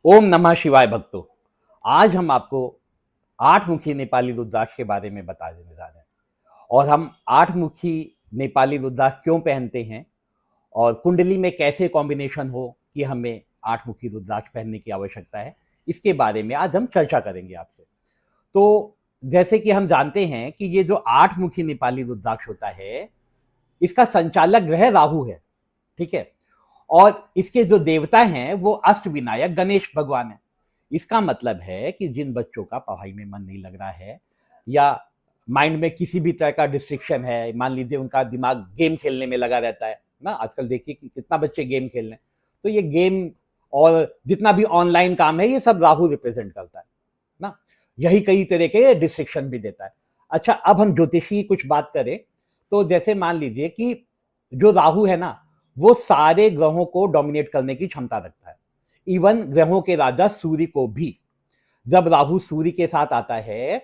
ओम नमः शिवाय भक्तों। आज हम आपको आठ मुखी नेपाली रुद्राक्ष के बारे में बता देने जा रहे हैं। और हम आठ मुखी नेपाली रुद्राक्ष क्यों पहनते हैं और कुंडली में कैसे कॉम्बिनेशन हो कि हमें आठ मुखी रुद्राक्ष पहनने की आवश्यकता है, इसके बारे में आज हम चर्चा करेंगे आपसे। तो जैसे कि हम जानते हैं कि ये जो आठ मुखी नेपाली रुद्राक्ष होता है, इसका संचालक ग्रह राहु है। ठीक है। और इसके जो देवता हैं वो अष्ट विनायक गणेश भगवान है। इसका मतलब है कि जिन बच्चों का पढ़ाई में मन नहीं लग रहा है या माइंड में किसी भी तरह का डिस्ट्रिक्शन है, मान लीजिए उनका दिमाग गेम खेलने में लगा रहता है ना, आजकल देखिए कि कितना बच्चे गेम खेल रहे हैं, तो ये गेम और जितना भी ऑनलाइन काम है ये सब राहु रिप्रेजेंट करता है ना। यही कई तरह के डिस्ट्रिक्शन भी देता है। अच्छा, अब हम ज्योतिषी की कुछ बात करें तो जैसे मान लीजिए कि जो राहु है ना, वो सारे ग्रहों को डोमिनेट करने की क्षमता रखता है। इवन ग्रहों के राजा सूर्य को भी जब राहु सूर्य के साथ आता है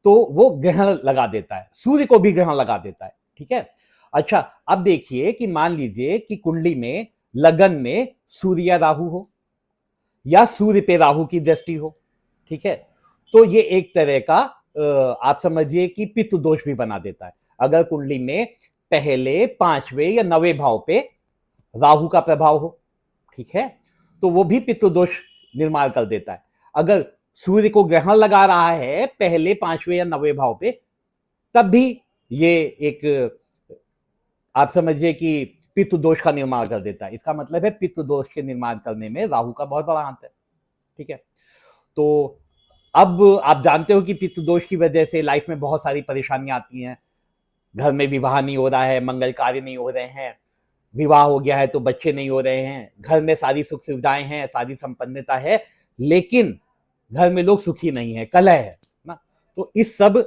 तो वो ग्रहण लगा देता है, सूर्य को भी ग्रहण लगा देता है। ठीक है। अच्छा, अब देखिए कि मान लीजिए कि कुंडली में लगन में सूर्य या राहु हो या सूर्य पे राहु की दृष्टि हो। ठीक है। तो ये एक तरह का आप समझिए कि पितृ दोष भी बना देता है। अगर कुंडली में पहले पांचवें या नवे भाव पे राहु का प्रभाव हो, ठीक है, तो वो भी पितृ दोष निर्माण कर देता है। अगर सूर्य को ग्रहण लगा रहा है पहले पांचवें या नवे भाव पे, तब भी ये एक आप समझिए कि पितृ दोष का निर्माण कर देता है। इसका मतलब है पितृ दोष के निर्माण करने में राहु का बहुत बड़ा हाथ है। ठीक है। तो अब आप जानते हो कि पितृ दोष की वजह से लाइफ में बहुत सारी परेशानियां आती हैं। घर में विवाह नहीं हो रहा है, मंगल कार्य नहीं हो रहे हैं, विवाह हो गया है तो बच्चे नहीं हो रहे हैं, घर में सारी सुख सुविधाएं हैं, सारी संपन्नता है, लेकिन घर में लोग सुखी नहीं है, कलह है ना। तो इस सब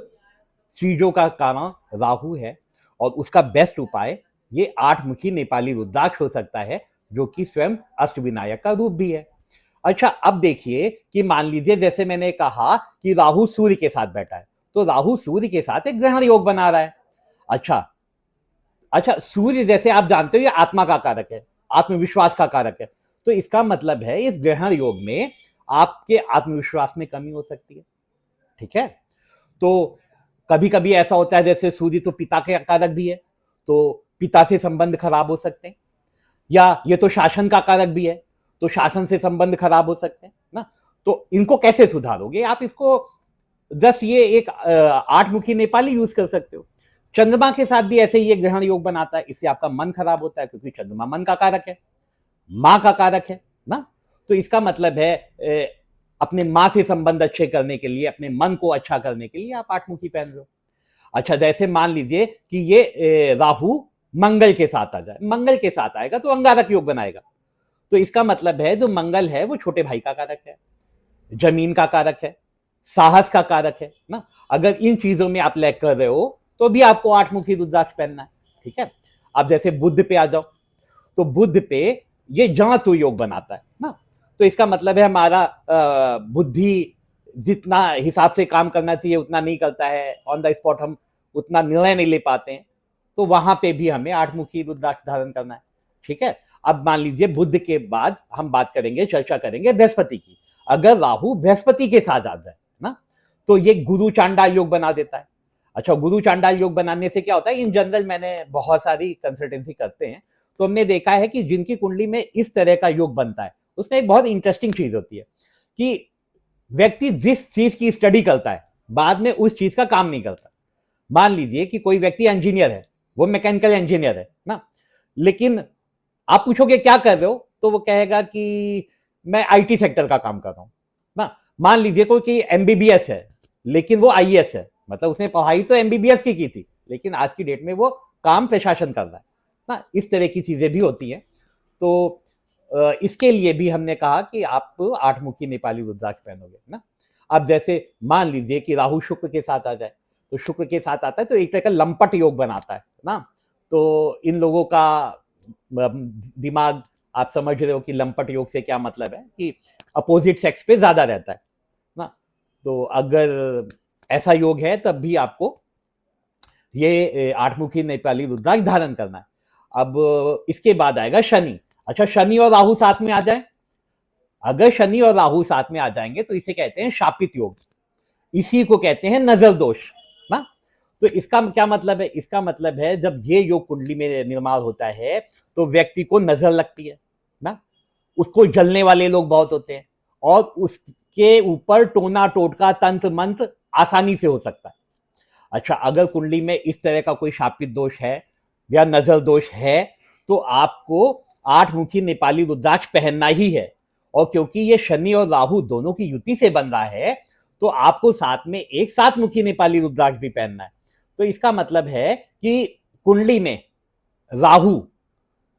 चीजों का कारण राहु है और उसका बेस्ट उपाय ये आठ मुखी नेपाली रुद्राक्ष हो सकता है, जो कि स्वयं अष्ट विनायक का रूप भी है। अच्छा, अब देखिए कि मान लीजिए जैसे मैंने कहा कि राहु सूर्य के साथ बैठा है, तो राहु सूर्य के साथ एक ग्रहण योग बना रहा है। अच्छा, अच्छा, सूर्य जैसे आप जानते हो ये आत्मा का कारक है, आत्मविश्वास का कारक है। तो इसका मतलब है इस ग्रहण योग में आपके आत्मविश्वास में कमी हो सकती है। ठीक है। तो कभी कभी ऐसा होता है जैसे सूर्य तो पिता के कारक भी है, तो पिता से संबंध खराब हो सकते हैं, या ये तो शासन का कारक भी है, तो शासन से संबंध खराब हो सकते हैं ना। तो इनको कैसे सुधारोगे आप? इसको जस्ट ये एक आठ मुखी नेपाली यूज कर सकते हो। चंद्रमा के साथ भी ऐसे ही ये ग्रहण योग बनाता है, इससे आपका मन खराब होता है, क्योंकि चंद्रमा मन का कारक है, मां का कारक है ना। तो इसका मतलब है अपने मां से संबंध अच्छे करने के लिए, अपने मन को अच्छा करने के लिए आप आठमुखी पहन रहे हो। अच्छा, जैसे मान लीजिए कि ये राहु मंगल के साथ आ जाए, मंगल के साथ आएगा तो अंगारक योग बनाएगा। तो इसका मतलब है जो मंगल है वो छोटे भाई का कारक है, जमीन का कारक है, साहस का कारक है ना। अगर इन चीजों में आप लैग कर रहे हो तो भी आपको आठ मुखी रुद्राक्ष पहनना है। ठीक है। अब जैसे बुध पे आ जाओ, तो बुध पे ये जांतु योग बनाता है ना। तो इसका मतलब है हमारा बुद्धि जितना हिसाब से काम करना चाहिए उतना नहीं करता है, ऑन द स्पॉट हम उतना निर्णय नहीं ले पाते हैं, तो वहां पे भी हमें आठ मुखी रुद्राक्ष धारण करना है। ठीक है। अब मान लीजिए बुध के बाद हम बात करेंगे, चर्चा करेंगे बृहस्पति की। अगर राहु बृहस्पति के साथ आ जाए ना, तो ये गुरु चांडाल योग बना देता है। अच्छा, गुरु चांडाल योग बनाने से क्या होता है, इन जनरल मैंने बहुत सारी कंसल्टेंसी करते हैं तो हमने देखा है कि जिनकी कुंडली में इस तरह का योग बनता है उसमें एक बहुत इंटरेस्टिंग चीज होती है कि व्यक्ति जिस चीज की स्टडी करता है बाद में उस चीज का काम नहीं करता। मान लीजिए कि कोई व्यक्ति इंजीनियर है, वो मैकेनिकल इंजीनियर है ना, लेकिन आप पूछोगे क्या कर रहे हो तो वो कहेगा कि मैं आईटी सेक्टर का काम कर रहा हूं ना। मान लीजिए कोई एमबीबीएस है लेकिन वो आईएएस है, मतलब उसने पढ़ाई तो एमबीबीएस की थी लेकिन आज की डेट में वो काम प्रशासन कर रहा है ना। इस तरह की चीजें भी होती हैं। तो इसके लिए भी हमने कहा कि आप आठ मुखी नेपाली रुद्राक्ष पहनोगे ना। अब जैसे मान लीजिए कि राहु शुक्र के साथ आ जाए, तो शुक्र के साथ आता है तो एक तरह का लंपट योग बनाता है ना। तो इन लोगों का दिमाग, आप समझ रहे हो कि लंपट योग से क्या मतलब है कि अपोजिट सेक्स पे ज्यादा रहता है ना। तो अगर ऐसा योग है तब भी आपको ये आठमुखी नेपाली रुद्राक्ष धारण करना है। अब इसके बाद आएगा शनि। अच्छा, शनि और राहु साथ में आ जाए, अगर शनि और राहु साथ में आ जाएंगे तो इसे कहते हैं शापित योग, इसी को कहते हैं नजर दोष ना। तो इसका क्या मतलब है? इसका मतलब है जब ये योग कुंडली में निर्माण होता है तो व्यक्ति को नजर लगती है ना, उसको जलने वाले लोग बहुत होते हैं और उसके ऊपर टोना टोटका तंत्र मंत्र आसानी से हो सकता है। अच्छा, अगर कुंडली में इस तरह का कोई शापित दोष है या नजर दोष है तो आपको 8 मुखी नेपाली रुद्राक्ष पहनना ही है। और क्योंकि ये शनि और राहु दोनों की युति से बन रहा है तो आपको साथ में एक 7 मुखी नेपाली रुद्राक्ष भी पहनना है। तो इसका मतलब है कि कुंडली में राहु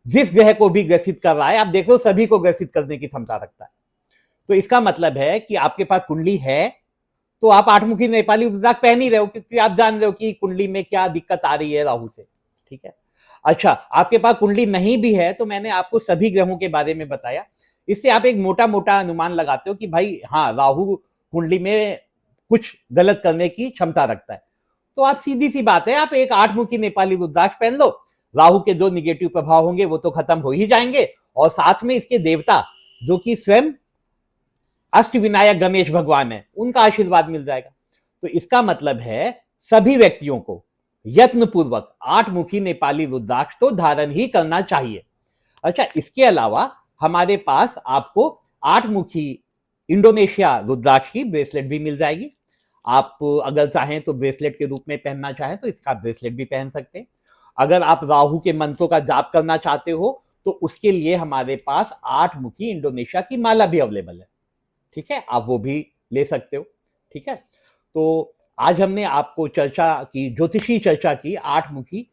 जिस ग्रह को भी ग्रसित कर रहा है, आप देख लो सभी को ग्रसित करने की क्षमता रखता है। तो इसका मतलब है कि आपके पास कुंडली है तो आप 8 मुखी नेपाली रुद्राक्ष पहन ही रहे हो, क्योंकि आप जान रहे हो कि कुंडली में क्या दिक्कत आ रही है राहु से। ठीक है। अच्छा, आपके पास कुंडली नहीं भी है तो मैंने आपको सभी ग्रहों के बारे में बताया, इससे आप एक मोटा मोटा अनुमान लगाते हो कि भाई हाँ, राहु कुंडली में कुछ गलत करने की क्षमता रखता है। तो आप सीधी सी बात है, आप एक 8 मुखी नेपाली रुद्राक्ष पहन लो, राहु के जो निगेटिव प्रभाव होंगे वो तो खत्म हो ही जाएंगे, और साथ में इसके देवता जो कि स्वयं अष्टविनायक गणेश भगवान है, उनका आशीर्वाद मिल जाएगा। तो इसका मतलब है सभी व्यक्तियों को यत्न पूर्वक 8 मुखी नेपाली रुद्राक्ष तो धारण ही करना चाहिए। अच्छा, इसके अलावा हमारे पास आपको 8 मुखी इंडोनेशिया रुद्राक्ष की ब्रेसलेट भी मिल जाएगी। आप अगर चाहें तो ब्रेसलेट के रूप में पहनना चाहें तो इसका ब्रेसलेट भी पहन सकते हैं। अगर आप राहु के मंत्रों का जाप करना चाहते हो तो उसके लिए हमारे पास 8 मुखी इंडोनेशिया की माला भी अवेलेबल है। ठीक है, आप वो भी ले सकते हो। ठीक है, तो आज हमने आपको चर्चा की, ज्योतिषी चर्चा की 8 मुखी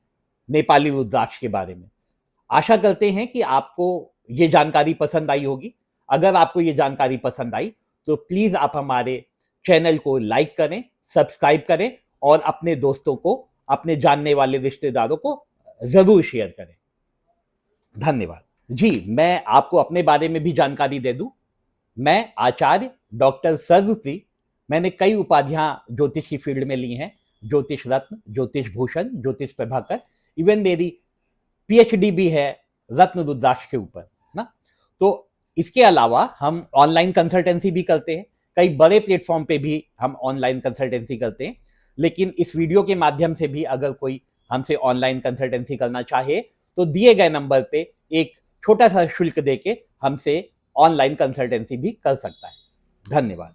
नेपाली रुद्राक्ष के बारे में। आशा करते हैं कि आपको ये जानकारी पसंद आई होगी। अगर आपको ये जानकारी पसंद आई तो प्लीज आप हमारे चैनल को लाइक करें, सब्सक्राइब करें और अपने दोस्तों को, अपने जानने वाले रिश्तेदारों को जरूर शेयर करें। धन्यवाद जी। मैं आपको अपने बारे में भी जानकारी दे दूं, मैं आचार्य डॉक्टर सर्वप्री, मैंने कई उपाधियां ज्योतिष की फील्ड में ली हैं, ज्योतिष रत्न, ज्योतिष भूषण, ज्योतिष प्रभाकर, इवन मेरी पीएचडी भी है रत्न रुद्राक्ष के ऊपर ना। तो इसके अलावा हम ऑनलाइन कंसल्टेंसी भी करते हैं, कई बड़े प्लेटफॉर्म पे भी हम ऑनलाइन कंसल्टेंसी करते हैं। लेकिन इस वीडियो के माध्यम से भी अगर कोई हमसे ऑनलाइन कंसल्टेंसी करना चाहे तो दिए गए नंबर पे एक छोटा सा शुल्क देके हमसे ऑनलाइन कंसल्टेंसी भी कर सकता है। धन्यवाद।